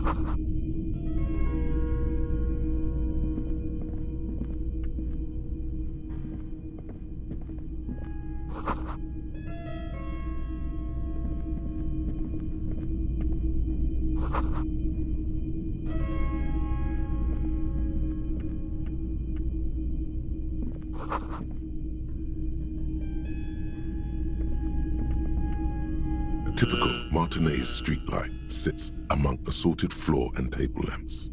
A typical Martinez streetlight sits among assorted floor and table lamps.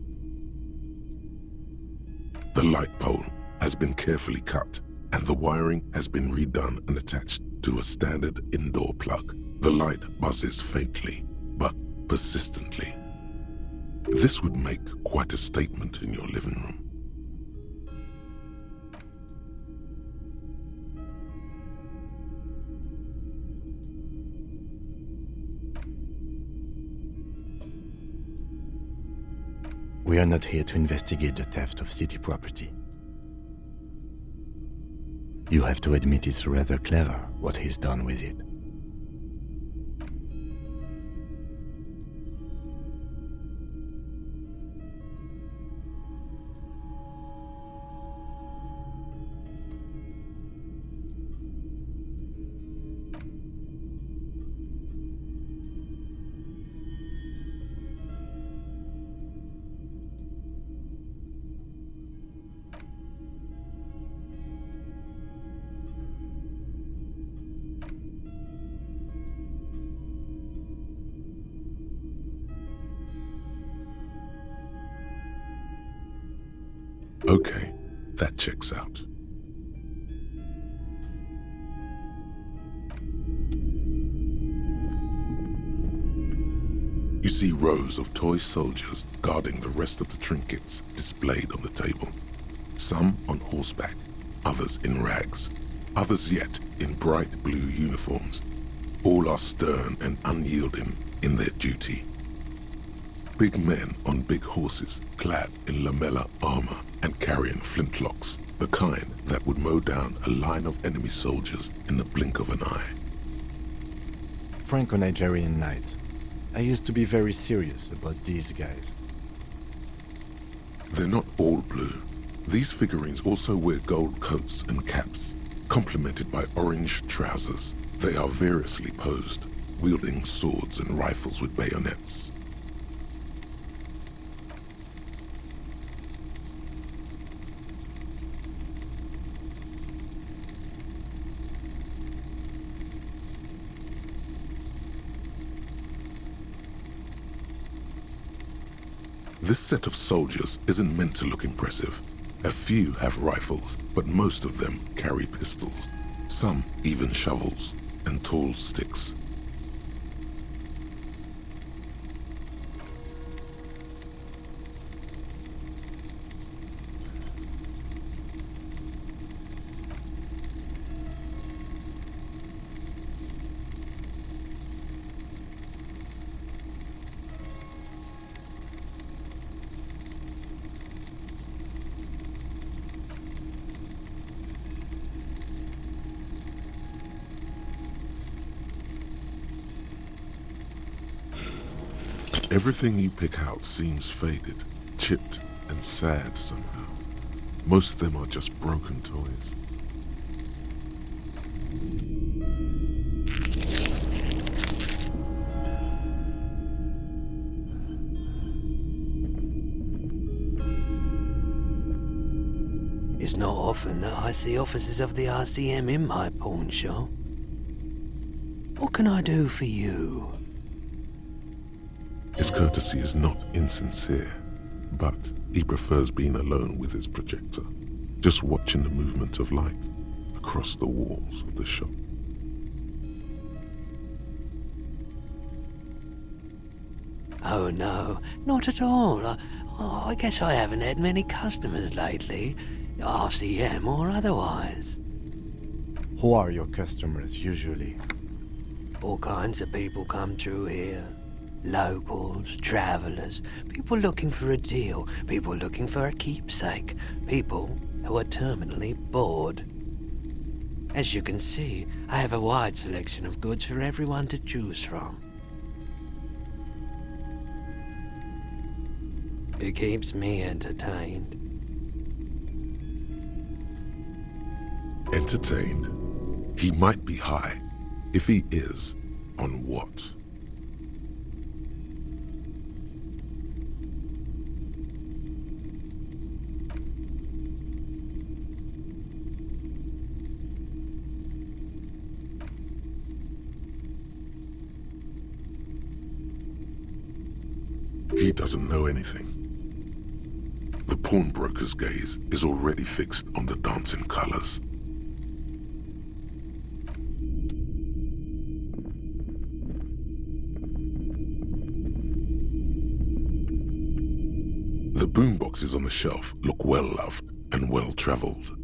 The light pole has been carefully cut, and the wiring has been redone and attached to a standard indoor plug. The light buzzes faintly, but persistently. This would make quite a statement in your living room. We are not here to investigate the theft of city property. You have to admit it's rather clever what he's done with it. Okay, that checks out. You see rows of toy soldiers guarding the rest of the trinkets displayed on the table. Some on horseback, others in rags, others yet in bright blue uniforms. All are stern and unyielding in their duty. Big men on big horses, clad in lamella armor and carrying flintlocks, the kind that would mow down a line of enemy soldiers in the blink of an eye. Franco-Nigerian knights. I used to be very serious about these guys. They're not all blue. These figurines also wear gold coats and caps, complemented by orange trousers. They are variously posed, wielding swords and rifles with bayonets. This set of soldiers isn't meant to look impressive. A few have rifles, but most of them carry pistols. Some even shovels and tall sticks. Everything you pick out seems faded, chipped, and sad somehow. Most of them are just broken toys. It's not often that I see officers of the RCM in my pawn shop. What can I do for you? His courtesy is not insincere, but he prefers being alone with his projector, just watching the movement of light across the walls of the shop. Oh no, not at all. I guess I haven't had many customers lately, RCM or otherwise. Who are your customers usually? All kinds of people come through here. Locals, travelers, people looking for a deal, people looking for a keepsake, people who are terminally bored. As you can see, I have a wide selection of goods for everyone to choose from. It keeps me entertained. Entertained? He might be high. If he is, on what? He doesn't know anything. The pawnbroker's gaze is already fixed on the dancing colors. The boomboxes on the shelf look well-loved and well-traveled.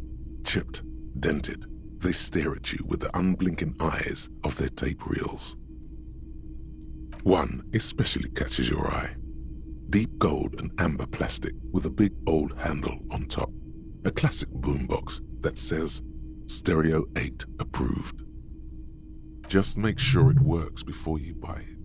Chipped, dented, they stare at you with the unblinking eyes of their tape reels. One especially catches your eye. Deep gold and amber plastic with a big old handle on top. A classic boombox that says Stereo 8 approved. Just make sure it works before you buy it.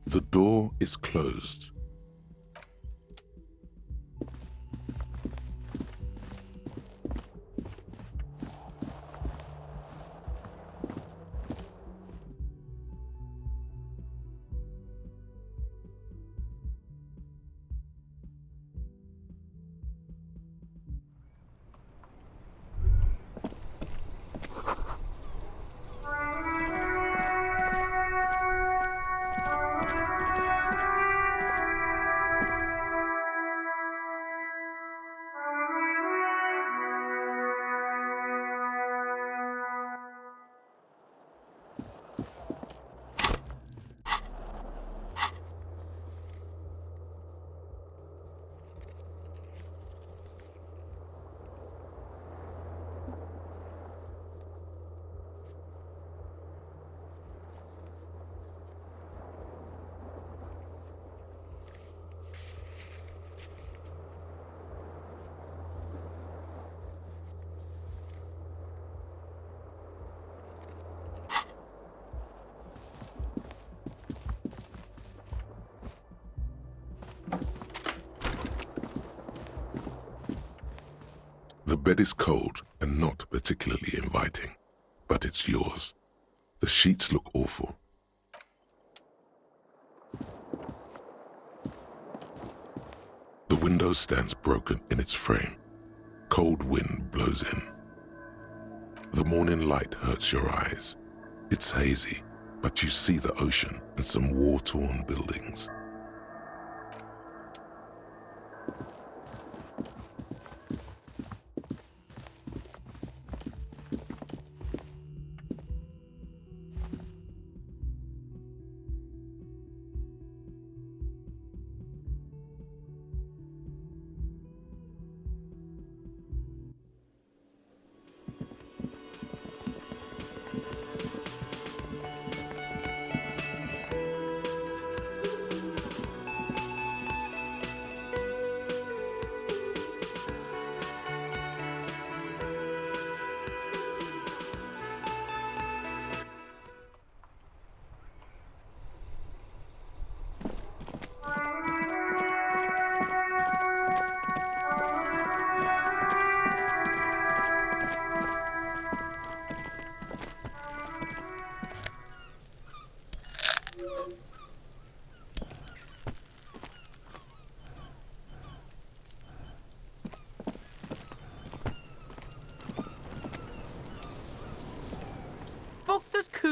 The door is closed. The bed is cold and not particularly inviting, but it's yours. The sheets look awful. The window stands broken in its frame. Cold wind blows in. The morning light hurts your eyes. It's hazy, but you see the ocean and some war-torn buildings.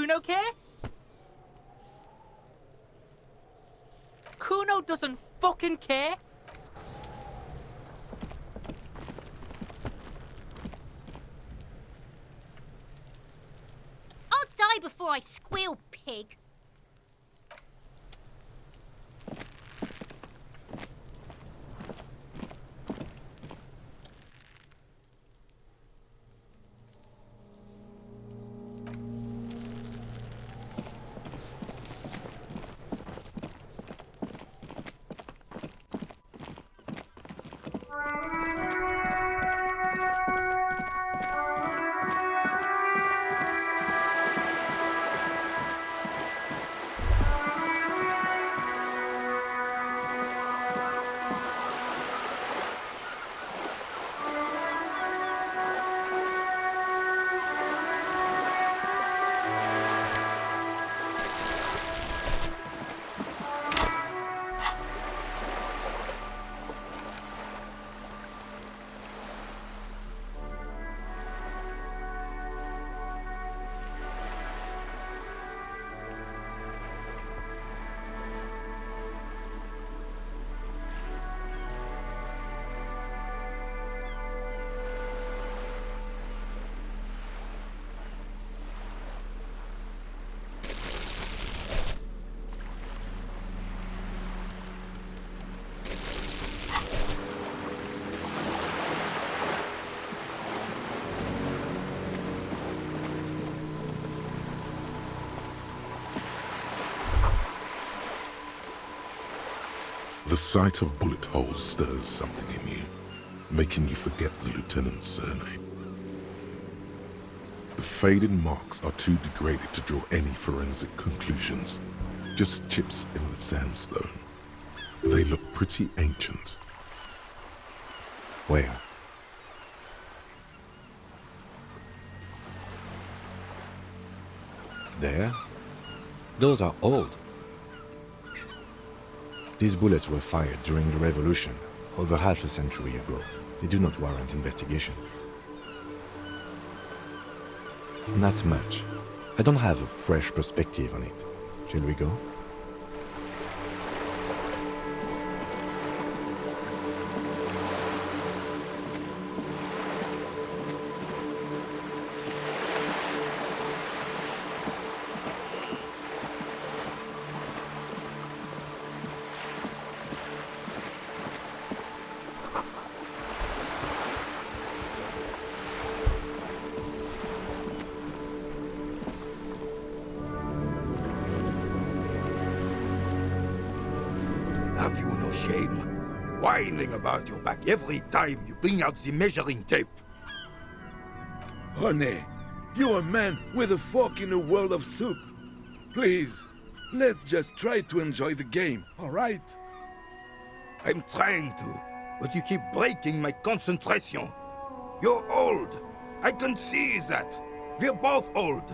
Kuno care? Kuno doesn't fucking care. I'll die before I squeal, pig. The sight of bullet holes stirs something in you, making you forget the lieutenant's surname. The faded marks are too degraded to draw any forensic conclusions, just chips in the sandstone. They look pretty ancient. Where? There? Those are old. These bullets were fired during the Revolution, over half a century ago. They do not warrant investigation. Not much. I don't have a fresh perspective on it. Shall we go? Have you no shame? Whining about your back every time you bring out the measuring tape. René, you're a man with a fork in a world of soup. Please, let's just try to enjoy the game, all right? I'm trying to, but you keep breaking my concentration. You're old. I can see that. We're both old.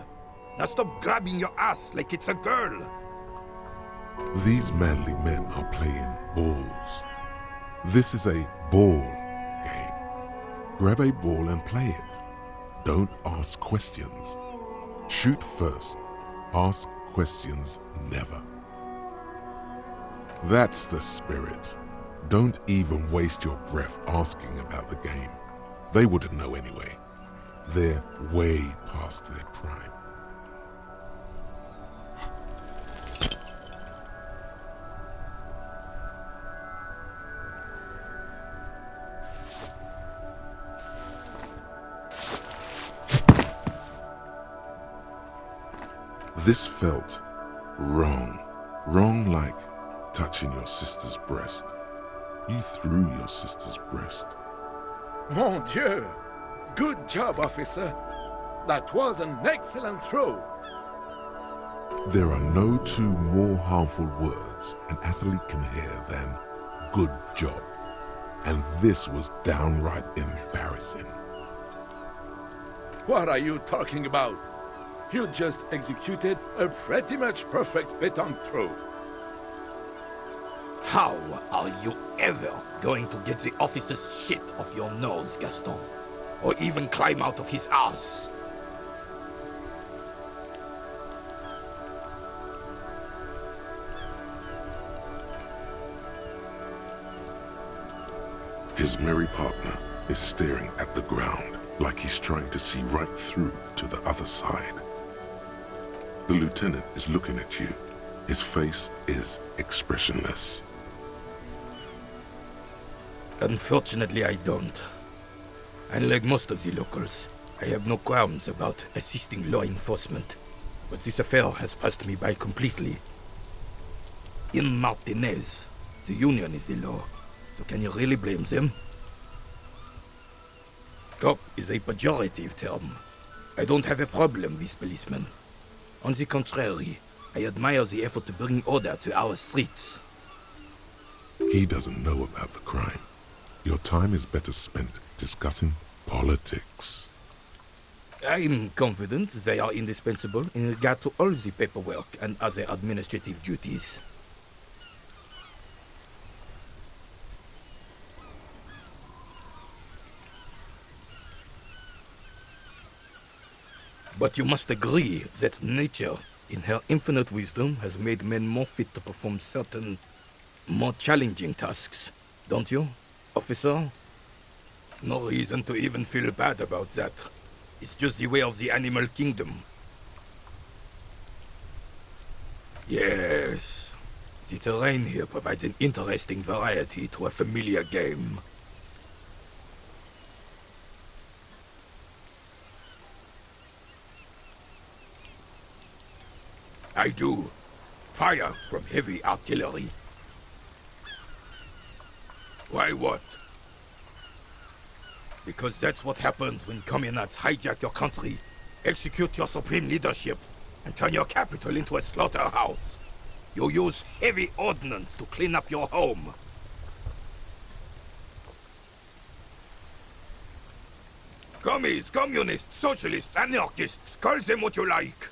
Now stop grabbing your ass like it's a girl. These manly men are playing balls. This is a ball game. Grab a ball and play it. Don't ask questions. Shoot first. Ask questions never. That's the spirit. Don't even waste your breath asking about the game. They wouldn't know anyway. They're way past their prime. This felt wrong. Wrong like touching your sister's breast. You threw your sister's breast. Mon Dieu! Good job, officer. That was an excellent throw. There are no two more harmful words an athlete can hear than good job. And this was downright embarrassing. What are you talking about? You just executed a pretty much perfect pétanque throw. How are you ever going to get the officer's shit off your nose, Gaston? Or even climb out of his ass? His merry partner is staring at the ground like he's trying to see right through to the other side. The lieutenant is looking at you. His face is expressionless. Unfortunately, I don't. Unlike most of the locals, I have no qualms about assisting law enforcement. But this affair has passed me by completely. In Martinez, the Union is the law. So can you really blame them? Cop is a pejorative term. I don't have a problem with policemen. On the contrary, I admire the effort to bring order to our streets. He doesn't know about the crime. Your time is better spent discussing politics. I'm confident they are indispensable in regard to all the paperwork and other administrative duties. But you must agree that nature, in her infinite wisdom, has made men more fit to perform certain, more challenging tasks, don't you, officer? No reason to even feel bad about that. It's just the way of the animal kingdom. Yes, the terrain here provides an interesting variety to a familiar game. I do. Fire from heavy artillery. Why what? Because that's what happens when communards hijack your country, execute your supreme leadership, and turn your capital into a slaughterhouse. You use heavy ordnance to clean up your home. Commies, communists, socialists, anarchists, call them what you like.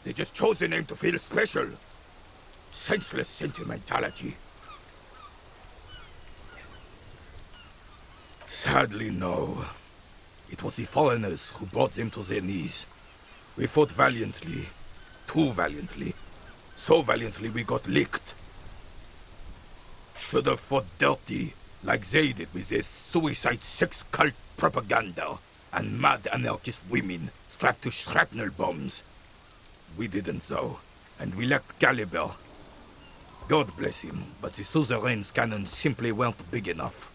They just chose the name to feel special. Senseless sentimentality. Sadly, no. It was the foreigners who brought them to their knees. We fought valiantly. Too valiantly. So valiantly we got licked. Should have fought dirty, like they did with their suicide sex cult propaganda and mad anarchist women strapped to shrapnel bombs. We didn't though, and we lacked caliber. God bless him, but the suzerain's cannons simply weren't big enough.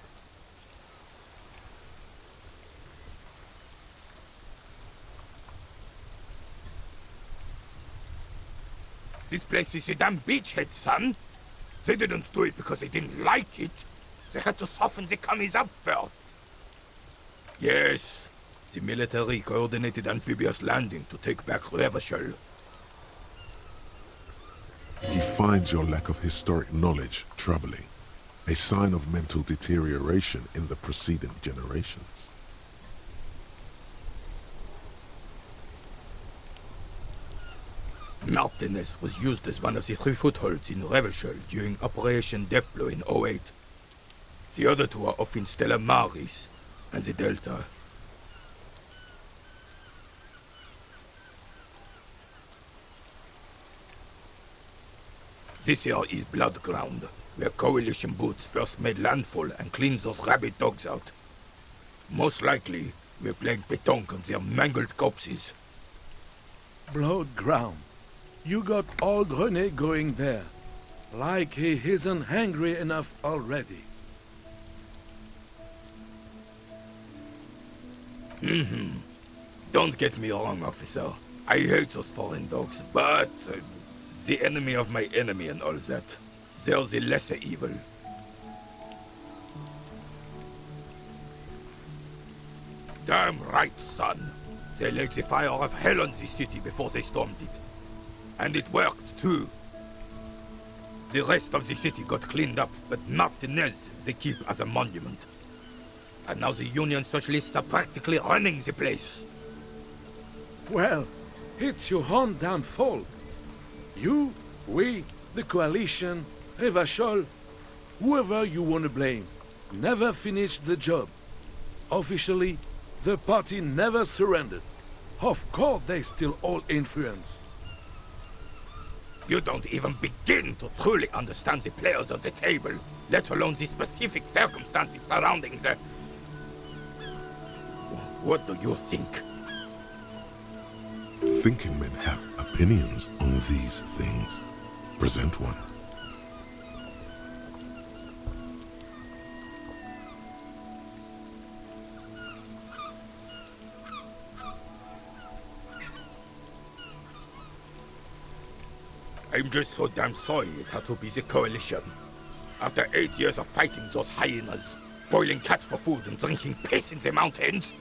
This place is a damn beachhead, son. They didn't do it because they didn't like it. They had to soften the commies up first. Yes, the military coordinated amphibious landing to take back Revachol. He finds your lack of historic knowledge troubling, a sign of mental deterioration in the preceding generations. Martinez was used as one of the 3 footholds in Revachol during Operation Deathblow in 08. The other 2 are off in Stella Maris and the Delta. This here is Blood Ground, where Coalition boots first made landfall and cleaned those rabid dogs out. Most likely, we're playing pétanque on their mangled corpses. Blood ground. You got all René going there. Like he isn't hungry enough already. Don't get me wrong, officer. I hate those foreign dogs, but the enemy of my enemy and all that. They're the lesser evil. Damn right, son. They lit the fire of hell on the city before they stormed it. And it worked, too. The rest of the city got cleaned up, but Martinez they keep as a monument. And now the Union Socialists are practically running the place. Well, it's your own damn fault. You, we, the Coalition, Revachol, whoever you want to blame, never finished the job. Officially, the party never surrendered. Of course they still hold influence. You don't even begin to truly understand the players of the table, let alone the specific circumstances surrounding the... What do you think? Thinking men have opinions on these things. Present one. I'm just so damn sorry it had to be the Coalition. After 8 years of fighting those hyenas, boiling cats for food and drinking piss in the mountains,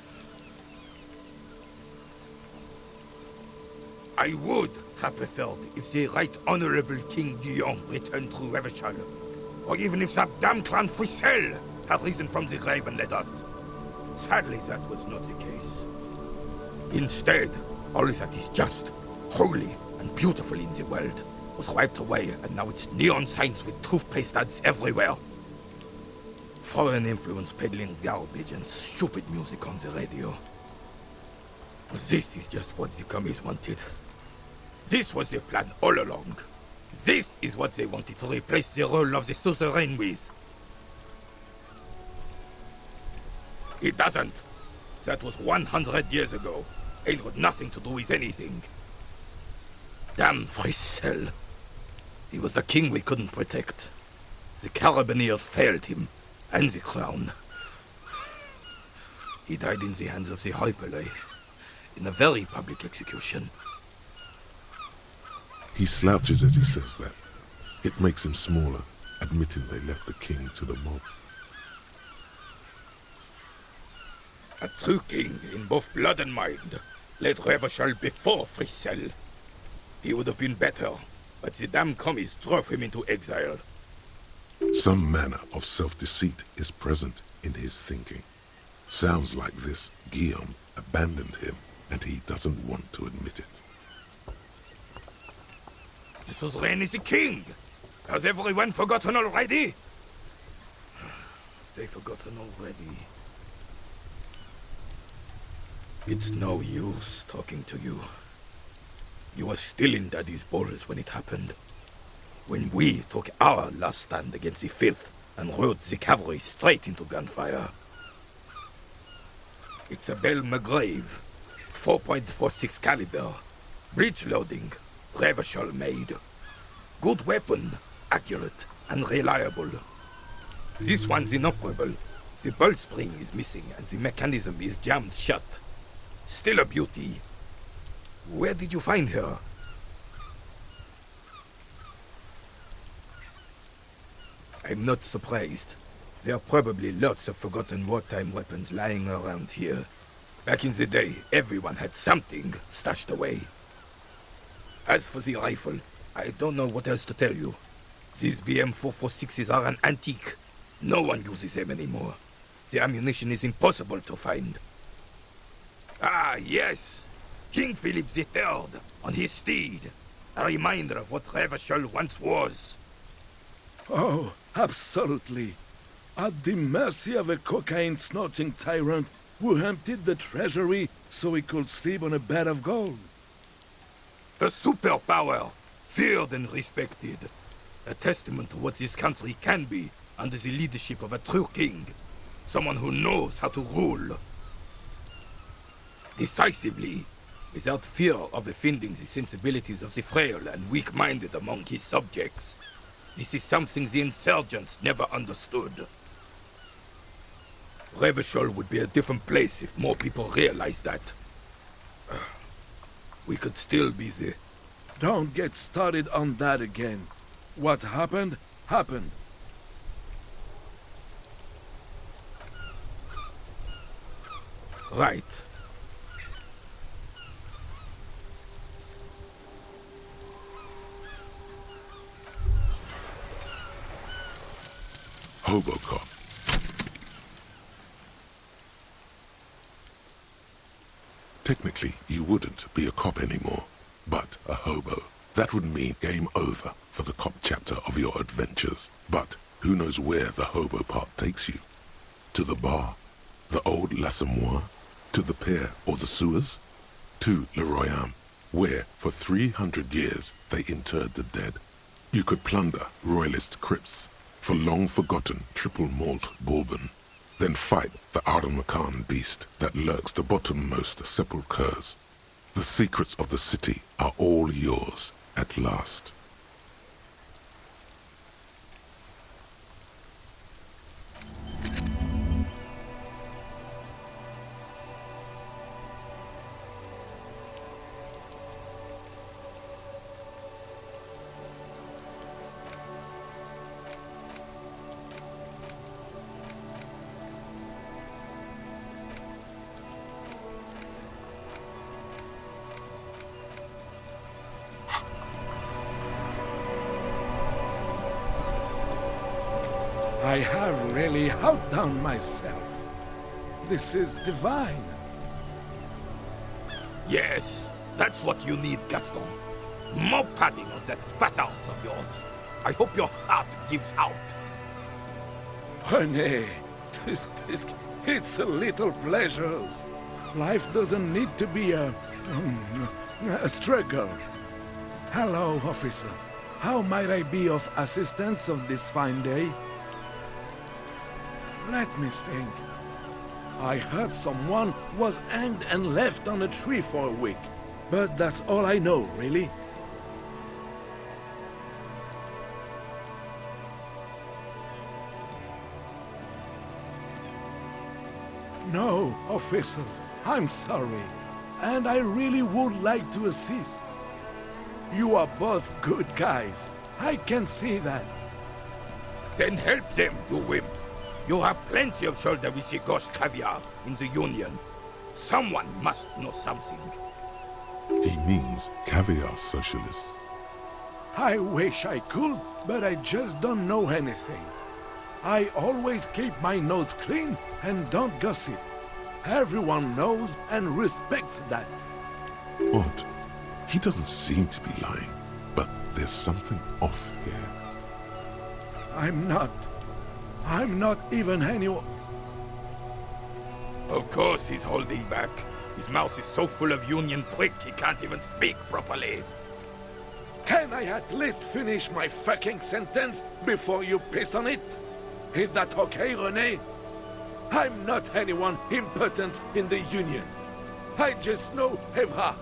I would have preferred if the Right Honorable King Guillaume returned through Revachol, or even if that damn clan Frissel had risen from the grave and led us. Sadly, that was not the case. Instead, all that is just, holy, and beautiful in the world was wiped away, and now it's neon signs with toothpaste ads everywhere. Foreign influence peddling garbage and stupid music on the radio. This is just what the commies wanted. This was their plan all along. This is what they wanted to replace the role of the suzerain with. It doesn't. That was 100 years ago. Ain't got nothing to do with anything. Damn Frissel. He was the king we couldn't protect. The Carabineers failed him, and the crown. He died in the hands of the Hyperlay, in a very public execution. He slouches as he says that. It makes him smaller, admitting they left the king to the mob. A true king in both blood and mind led Revachol before Frissel. He would have been better, but the damn commies drove him into exile. Some manner of self-deceit is present in his thinking. Sounds like this Guillaume abandoned him, and he doesn't want to admit it. The suzerain is the king! Has everyone forgotten already? They've forgotten already. It's no use talking to you. You were still in Daddy's balls when it happened. When we took our last stand against the filth and rode the cavalry straight into gunfire. It's a Belle McGrave, 4.46 caliber, breech loading, Revachol made. Good weapon, accurate and reliable. This one's inoperable. The bolt spring is missing and the mechanism is jammed shut. Still a beauty. Where did you find her? I'm not surprised. There are probably lots of forgotten wartime weapons lying around here. Back in the day, everyone had something stashed away. As for the rifle, I don't know what else to tell you. These BM-446s are an antique. No one uses them anymore. The ammunition is impossible to find. Ah, yes! King Philip III, on his steed. A reminder of what Revachol once was. Oh, absolutely. At the mercy of a cocaine-snorting tyrant who emptied the treasury so he could sleep on a bed of gold. A superpower, feared and respected. A testament to what this country can be under the leadership of a true king. Someone who knows how to rule. Decisively, without fear of offending the sensibilities of the frail and weak-minded among his subjects. This is something the insurgents never understood. Revachol would be a different place if more people realized that. We could still be the... Don't get started on that again. What happened, happened. Right. Hobocop. Technically, you wouldn't be a cop anymore, but a hobo. That would mean game over for the cop chapter of your adventures. But who knows where the hobo part takes you? To the bar? The old L'Assommoir? To the pier or the sewers? To Le Royaume? where for 300 years they interred the dead. You could plunder royalist crypts for long-forgotten triple malt bourbon, then fight the Arden beast that lurks the bottommost sepulchres. The secrets of the city are all yours at last. I have really outdone myself. This is divine. Yes, that's what you need, Gaston. More padding on that fat ass of yours. I hope your heart gives out. René, it's a little pleasures. Life doesn't need to be a struggle. Hello, officer. How might I be of assistance on this fine day? Let me think. I heard someone was hanged and left on a tree for a week. But that's all I know, really. No, officers, I'm sorry. And I really would like to assist. You are both good guys. I can see that. Then help them, you wimp. You have plenty of shoulder with the ghost caviar in the Union. Someone must know something. He means caviar socialists. I wish I could, but I just don't know anything. I always keep my nose clean and don't gossip. Everyone knows and respects that. Odd. He doesn't seem to be lying, but there's something off here. I'm not even anyone. Of course he's holding back. His mouth is so full of Union prick he can't even speak properly. Can I at least finish my fucking sentence before you piss on it? Is that okay, René? I'm not anyone important in the Union. I just know Evrard.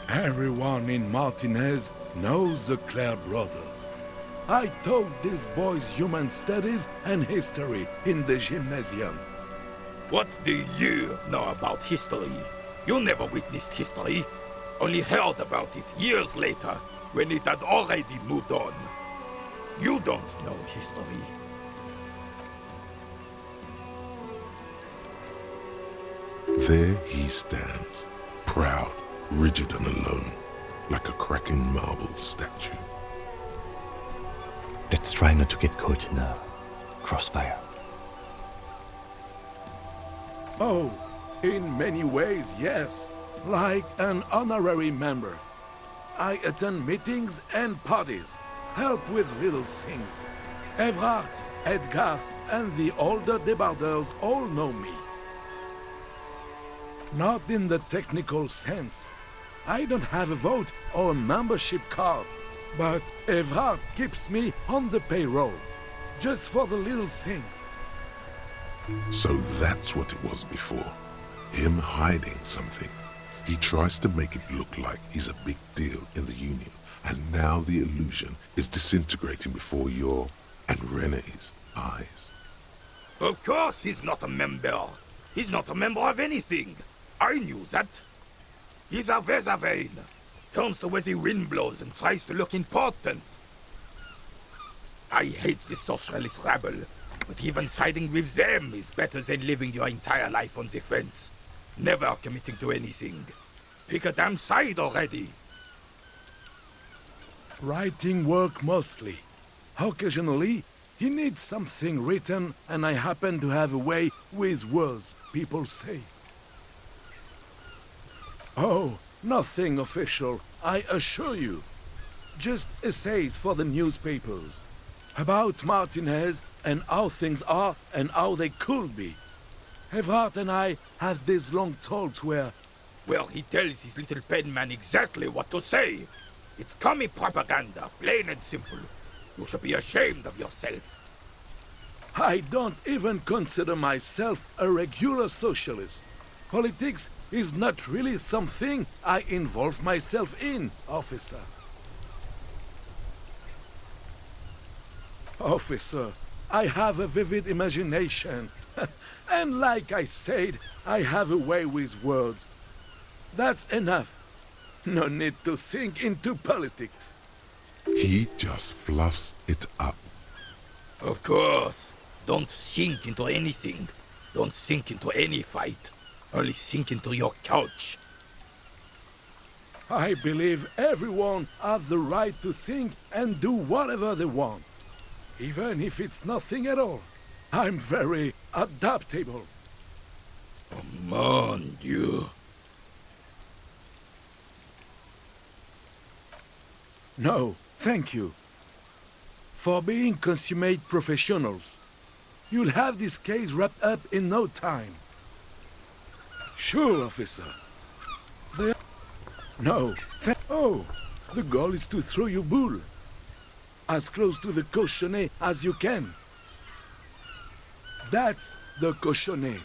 Everyone in Martinez knows the Clare brothers. I taught these boys human studies and history in the gymnasium. What do you know about history? You never witnessed history, only heard about it years later, when it had already moved on. You don't know history. There he stands, proud, rigid and alone, like a cracking marble statue. Let's try not to get caught in a crossfire. Oh, in many ways, yes. Like an honorary member. I attend meetings and parties, help with little things. Evrard, Edgar, and the older debarders all know me. Not in the technical sense. I don't have a vote or a membership card, but Evrard keeps me on the payroll, just for the little things. So that's what it was before. Him hiding something. He tries to make it look like he's a big deal in the Union, and now the illusion is disintegrating before your and René's eyes. Of course he's not a member. He's not a member of anything. I knew that. He's a Vezavane. Turns the way the wind blows and tries to look important. I hate the socialist rabble, but even siding with them is better than living your entire life on the fence. Never committing to anything. Pick a damn side already. Writing work mostly. Occasionally, he needs something written, and I happen to have a way with words, people say. Oh, nothing official, I assure you. Just essays for the newspapers. About Martinez and how things are and how they could be. Evrard and I had these long talks where Well, he tells his little penman exactly what to say. It's commie propaganda, plain and simple. You should be ashamed of yourself. I don't even consider myself a regular socialist. Politics is not really something I involve myself in, officer. Officer, I have a vivid imagination. And like I said, I have a way with words. That's enough. No need to sink into politics. He just fluffs it up. Of course. Don't sink into anything. Don't sink into any fight. Only sink into your couch. I believe everyone has the right to think and do whatever they want. Even if it's nothing at all. I'm very adaptable. Oh, mon Dieu. No, thank you. For being consummate professionals. You'll have this case wrapped up in no time. Sure, officer. No, oh, the goal is to throw your bull. As close to the cochonnet as you can. That's the cochonnet.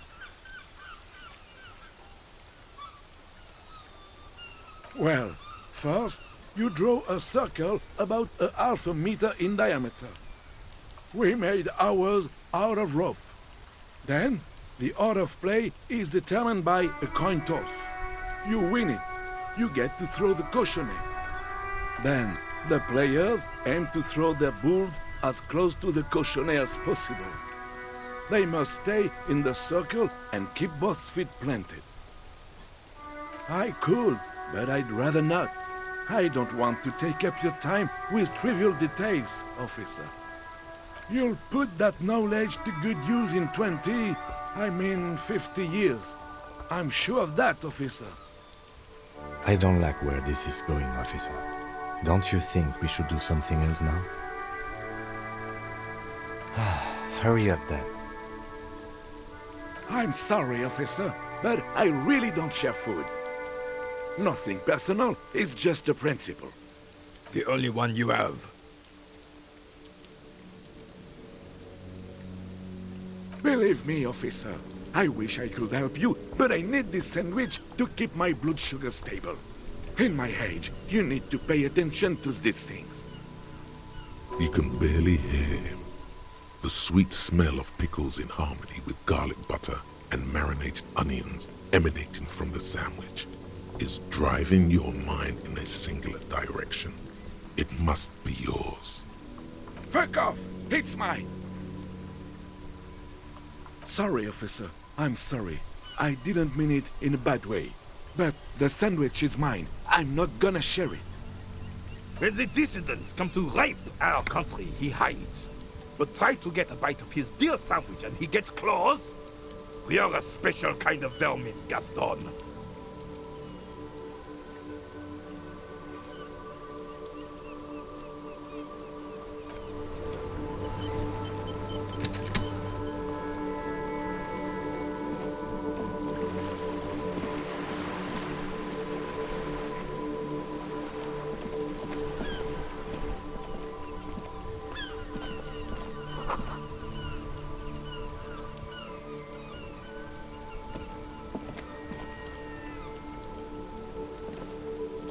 Well, first, you draw a circle about a half a meter in diameter. We made ours out of rope. Then, the order of play is determined by a coin toss. You win it. You get to throw the cochonnet. Then, the players aim to throw their bulls as close to the cochonnet as possible. They must stay in the circle and keep both feet planted. I could, but I'd rather not. I don't want to take up your time with trivial details, officer. You'll put that knowledge to good use in 50 years. I'm sure of that, officer. I don't like where this is going, officer. Don't you think we should do something else now? Hurry up, then. I'm sorry, officer, but I really don't share food. Nothing personal, it's just a principle. The only one you have. Believe me, officer, I wish I could help you, but I need this sandwich to keep my blood sugar stable. In my age, you need to pay attention to these things. You can barely hear him. The sweet smell of pickles in harmony with garlic butter and marinated onions emanating from the sandwich is driving your mind in a singular direction. It must be yours. Fuck off! It's mine! Sorry, officer. I'm sorry. I didn't mean it in a bad way. But the sandwich is mine. I'm not gonna share it. When the dissidents come to rape our country, he hides. But try to get a bite of his dear sandwich and he gets claws? We are a special kind of vermin, Gaston.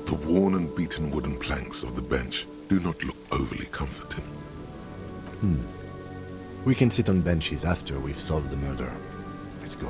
The worn and beaten wooden planks of the bench do not look overly comforting. We can sit on benches after we've solved the murder. Let's go.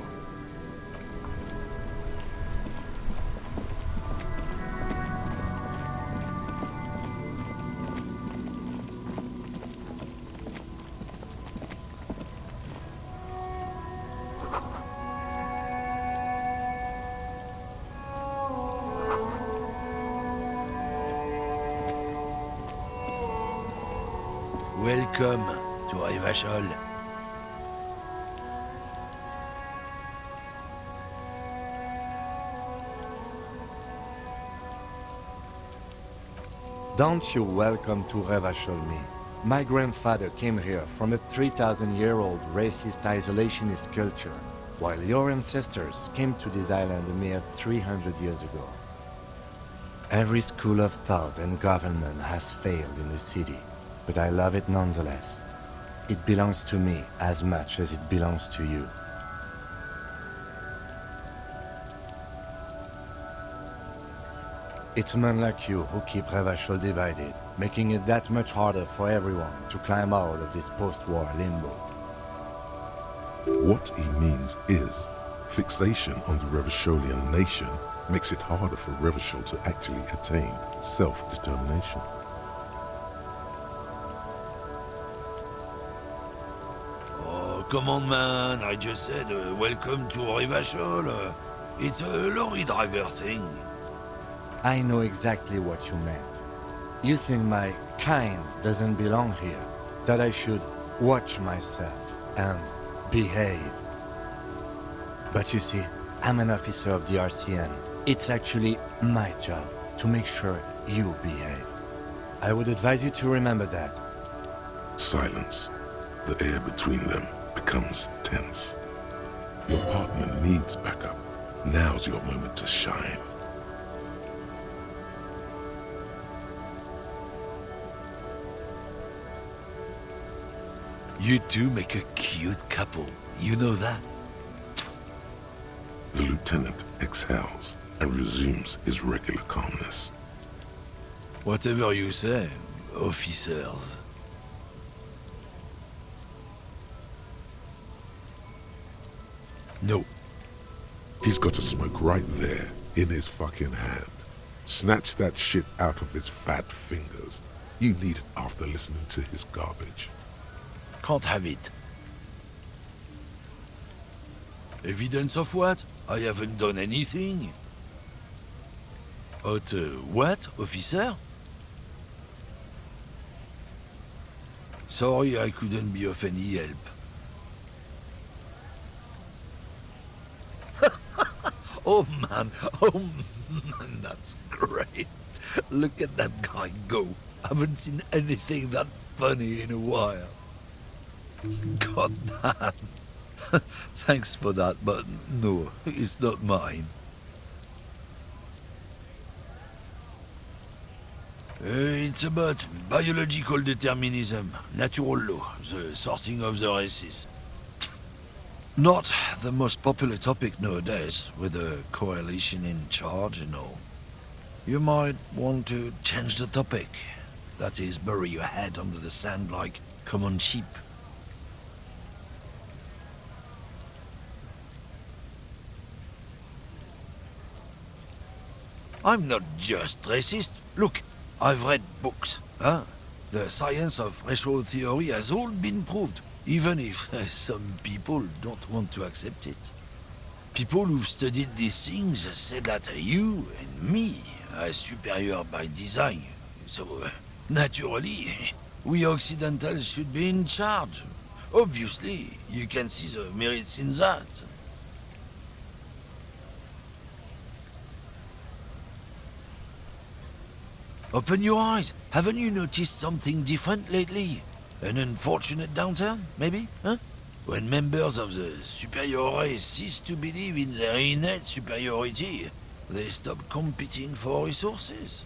Welcome to Revachol. Don't you welcome to Revachol me. My grandfather came here from a 3,000-year-old racist isolationist culture. while your ancestors came to this island a mere 300 years ago. Every school of thought and government has failed in the city, but I love it nonetheless. It belongs to me as much as it belongs to you. It's men like you who keep Revachol divided, making it that much harder for everyone to climb out of this post-war limbo. What he means is, fixation on the Revacholian nation makes it harder for Revachol to actually attain self-determination. Oh, come on, man. I just said welcome to Revachol. It's a lorry driver thing. I know exactly what you meant. You think my kind doesn't belong here, that I should watch myself and behave. But you see, I'm an officer of the RCN. It's actually my job to make sure you behave. I would advise you to remember that. Silence. The air between them becomes tense. Your partner needs backup. Now's your moment to shine. You two make a cute couple. You know that? The lieutenant exhales and resumes his regular calmness. Whatever you say, officers. No. He's got a smoke right there, in his fucking hand. Snatch that shit out of his fat fingers. You need it after listening to his garbage. Can't have it. Evidence of what? I haven't done anything. What, officer? Sorry, I couldn't be of any help. Oh man, that's great. Look at that guy go. Haven't seen anything that funny in a while. God man. Thanks for that, but no, it's not mine. It's about biological determinism, natural law, the sorting of the races. Not the most popular topic nowadays, with the coalition in charge and all. You might want to change the topic. That is, bury your head under the sand like common sheep. I'm not just racist. Look, I've read books, huh? The science of racial theory has all been proved, even if some people don't want to accept it. People who've studied these things say that you and me are superior by design. So, naturally, we Occidentals should be in charge. Obviously, you can see the merits in that. Open your eyes. Haven't you noticed something different lately? An unfortunate downturn, maybe? Huh? When members of the superior race cease to believe in their innate superiority, they stop competing for resources.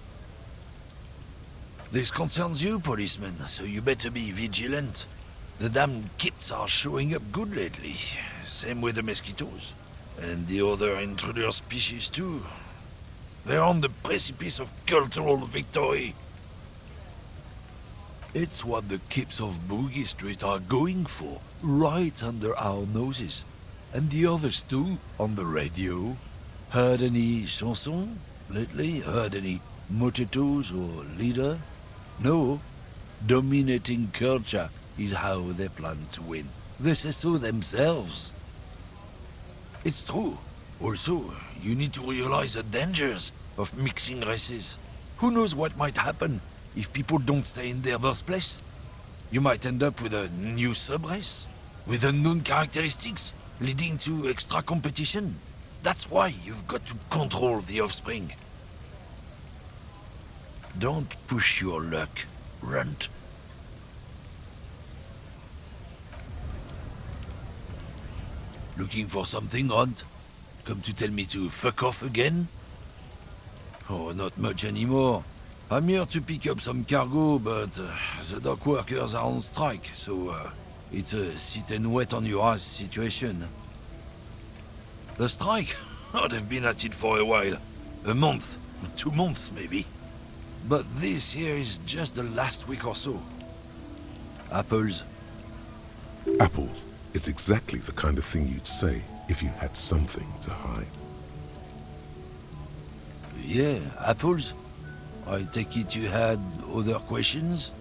This concerns you, policeman, so you better be vigilant. The damn kips are showing up good lately. Same with the mosquitoes. And the other intruder species too. They're on the precipice of cultural victory. It's what the kips of Boogie Street are going for, right under our noses. And the others too, on the radio. Heard any chansons lately? Heard any motetos or leader? No. Dominating culture is how they plan to win. They say so themselves. It's true. Also, you need to realize the dangers of mixing races. Who knows what might happen if people don't stay in their birthplace? You might end up with a new sub-race, with unknown characteristics, leading to extra competition. That's why you've got to control the offspring. Don't push your luck, Runt. Looking for something, Hunt? Come to tell me to fuck off again? Oh, not much anymore. I'm here to pick up some cargo, but the dock workers are on strike, so it's a sit and wait on your ass situation. The strike? Oh, they've been at it for a while. A month, 2 months maybe. But this here is just the last week or so. Apples. Apples is exactly the kind of thing you'd say if you had something to hide. Yeah, apples. I take it you had other questions?